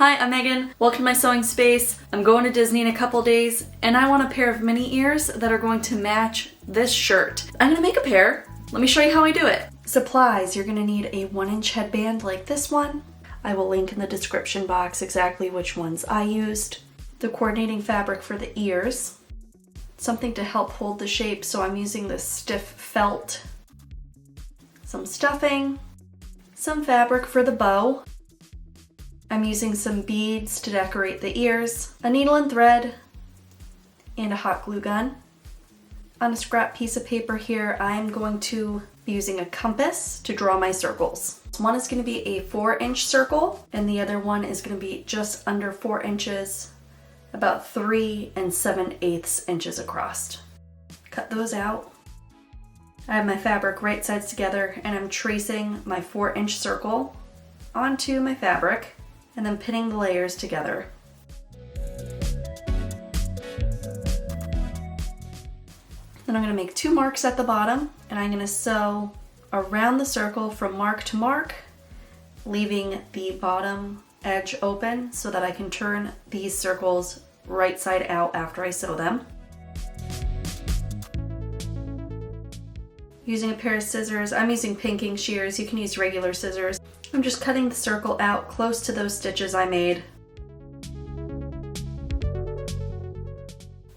Hi, I'm Megan. Welcome to my sewing space. I'm going to Disney in a couple days and I want a pair of mini ears that are going to match this shirt. I'm gonna make a pair. Let me show you how I do it. Supplies, you're gonna need a 1-inch headband like this one. I will link in the description box exactly which ones I used. The coordinating fabric for the ears. Something to help hold the shape, so I'm using this stiff felt. Some stuffing. Some fabric for the bow. I'm using some beads to decorate the ears, a needle and thread, and a hot glue gun. On a scrap piece of paper here, I'm going to be using a compass to draw my circles. One is going to be a 4-inch circle, and the other one is going to be just under 4 inches, about 3 7/8 inches across. Cut those out. I have my fabric right sides together, and I'm tracing my 4-inch circle onto my fabric, and then pinning the layers together. Then I'm going to make 2 marks at the bottom, and I'm going to sew around the circle from mark to mark, leaving the bottom edge open so that I can turn these circles right side out after I sew them. Using a pair of scissors, I'm using pinking shears, you can use regular scissors. I'm just cutting the circle out close to those stitches I made.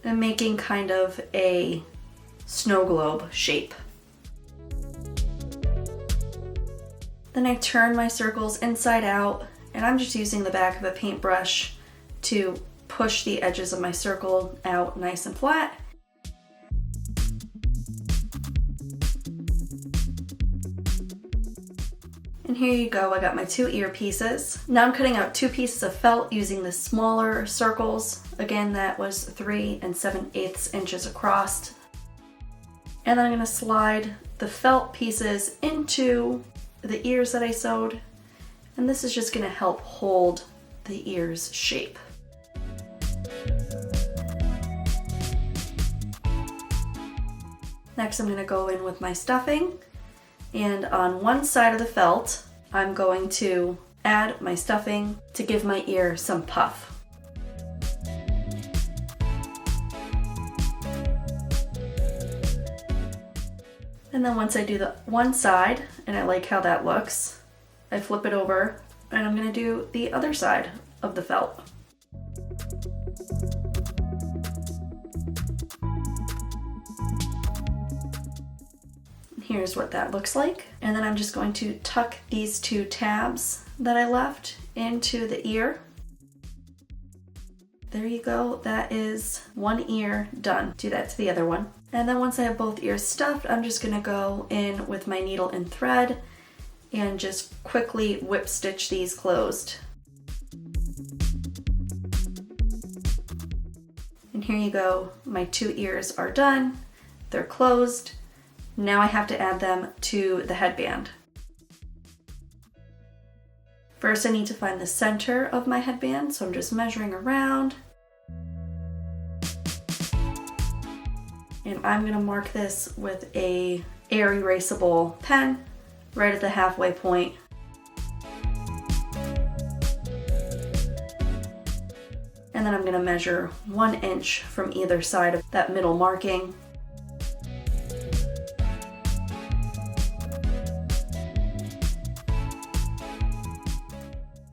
And making kind of a snow globe shape. Then I turn my circles inside out, and I'm just using the back of a paintbrush to push the edges of my circle out nice and flat. And here you go, I got my 2 ear pieces. Now I'm cutting out 2 pieces of felt using the smaller circles. Again, that was 3 7/8 inches across. And then I'm gonna slide the felt pieces into the ears that I sewed. And this is just gonna help hold the ears shape. Next, I'm gonna go in with my stuffing. And on one side of the felt, I'm going to add my stuffing to give my ear some puff. And then once I do the one side, and I like how that looks, I flip it over, and I'm gonna do the other side of the felt. Here's what that looks like. And then I'm just going to tuck these 2 tabs that I left into the ear. There you go, that is one ear done. Do that to the other one. And then once I have both ears stuffed, I'm just gonna go in with my needle and thread and just quickly whip stitch these closed. And here you go, my 2 ears are done. They're closed. Now I have to add them to the headband. First I need to find the center of my headband, so I'm just measuring around. And I'm gonna mark this with a air erasable pen right at the halfway point. And then I'm gonna measure 1 inch from either side of that middle marking.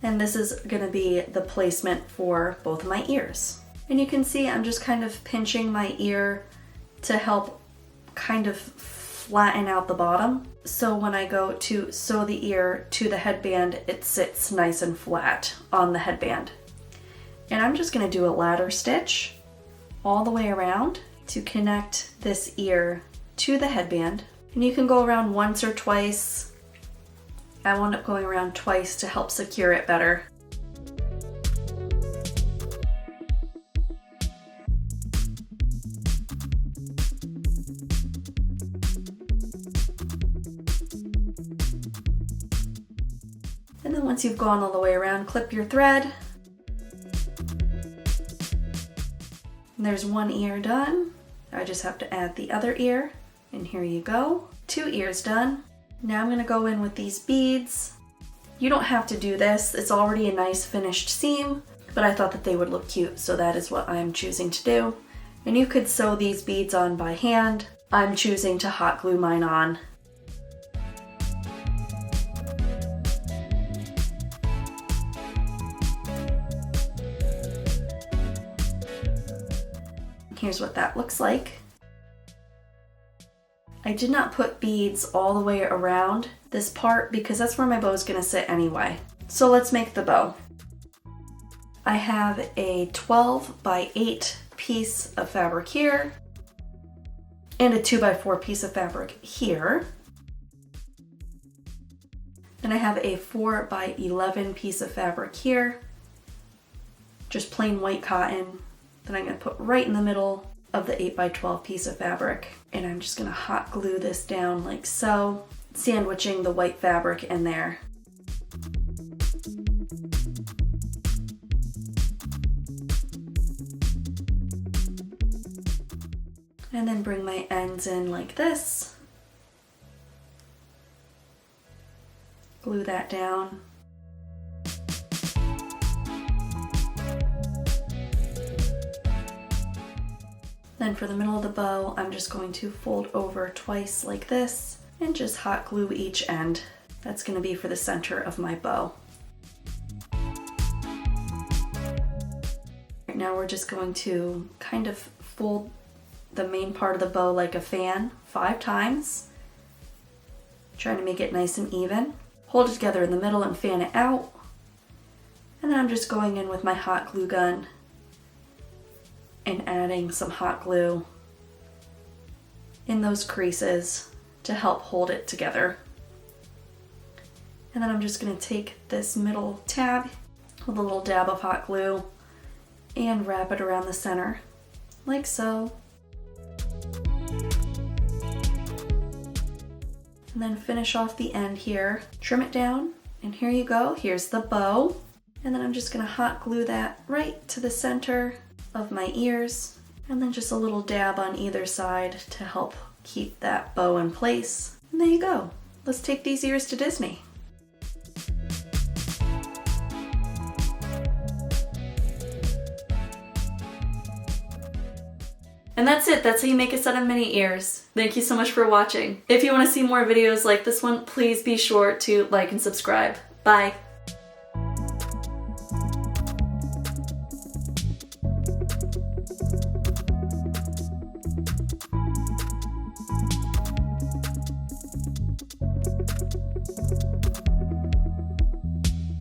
And this is gonna be the placement for both of my ears. And you can see I'm just kind of pinching my ear to help kind of flatten out the bottom. So when I go to sew the ear to the headband, it sits nice and flat on the headband. And I'm just gonna do a ladder stitch all the way around to connect this ear to the headband. And you can go around once or twice. I wound up going around twice to help secure it better. And then once you've gone all the way around, clip your thread. And there's 1 ear done. I just have to add the other ear. And here you go, 2 ears done. Now I'm gonna go in with these beads. You don't have to do this. It's already a nice finished seam, but I thought that they would look cute, so that is what I'm choosing to do. And you could sew these beads on by hand. I'm choosing to hot glue mine on. Here's what that looks like. I did not put beads all the way around this part because that's where my bow is going to sit anyway. So let's make the bow. I have a 12 by 8 piece of fabric here and a 2 by 4 piece of fabric here. Then I have a 4 by 11 piece of fabric here, just plain white cotton. Then I'm going to put right in the middle of the 8 by 12 piece of fabric, and I'm just going to hot glue this down like so, sandwiching the white fabric in there. And then bring my ends in like this. Glue that down. Then for the middle of the bow, I'm just going to fold over twice like this and just hot glue each end. That's going to be for the center of my bow. Right now we're just going to kind of fold the main part of the bow like a fan 5 times, trying to make it nice and even. Hold it together in the middle and fan it out. And then I'm just going in with my hot glue gun and adding some hot glue in those creases to help hold it together. And then I'm just going to take this middle tab with a little dab of hot glue and wrap it around the center, like so. And then finish off the end here, trim it down, and here you go, here's the bow. And then I'm just going to hot glue that right to the center of my ears, and then just a little dab on either side to help keep that bow in place. And there you go. Let's take these ears to Disney. And that's it. That's how you make a set of mini ears. Thank you so much for watching. If you want to see more videos like this one, please be sure to like and subscribe. Bye.